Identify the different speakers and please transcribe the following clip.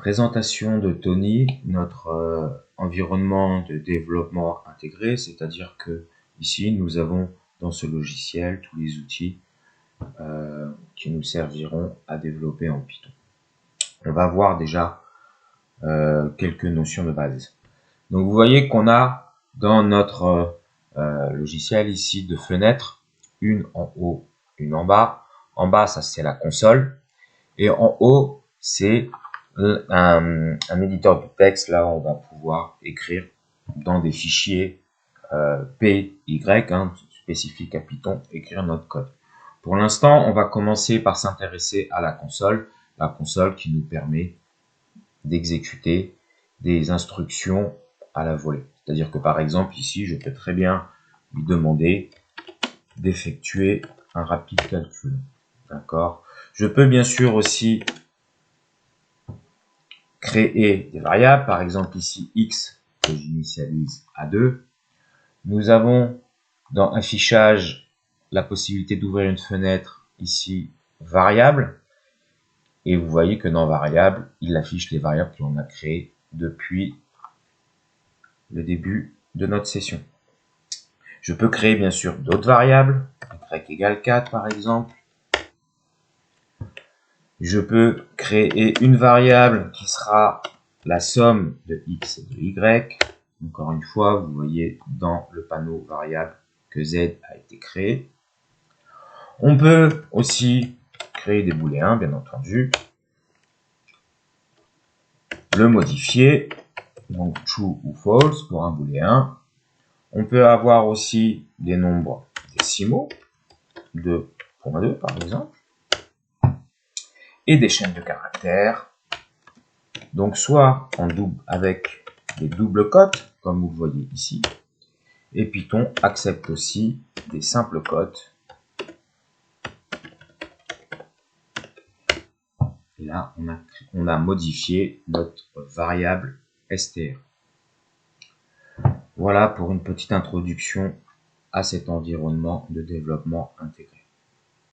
Speaker 1: présentation de Tony, notre environnement de développement intégré, c'est-à-dire que ici nous avons dans ce logiciel tous les outils qui nous serviront à développer en Python. On va voir déjà quelques notions de base. Donc vous voyez qu'on a dans notre logiciel ici deux fenêtres, une en haut, une en bas. En bas, ça c'est la console, et en haut, c'est un éditeur de texte. Là, on va pouvoir écrire dans des fichiers PY, spécifiques à Python, écrire notre code. Pour l'instant, on va commencer par s'intéresser à la console qui nous permet d'exécuter des instructions à la volée. C'est-à-dire que par exemple, ici, je peux très bien lui demander d'effectuer un rapide calcul. D'accord. Je peux bien sûr aussi créer des variables, par exemple ici x que j'initialise à 2. Nous avons dans affichage la possibilité d'ouvrir une fenêtre ici variable, et vous voyez que dans variable, il affiche les variables que l'on a créées depuis le début de notre session. Je peux créer bien sûr d'autres variables, y égale 4 par exemple. Je peux créer une variable qui sera la somme de x et de y. Encore une fois, vous voyez dans le panneau variable que z a été créé. On peut aussi créer des booléens, bien entendu. Le modifier, donc true ou false pour un booléen. On peut avoir aussi des nombres décimaux, 2.2 par exemple, et des chaînes de caractères. Donc soit en double avec des doubles cotes, comme vous le voyez ici, et Python accepte aussi des simples cotes. Et là, on a modifié notre variable str. Voilà pour une petite introduction à cet environnement de développement intégré.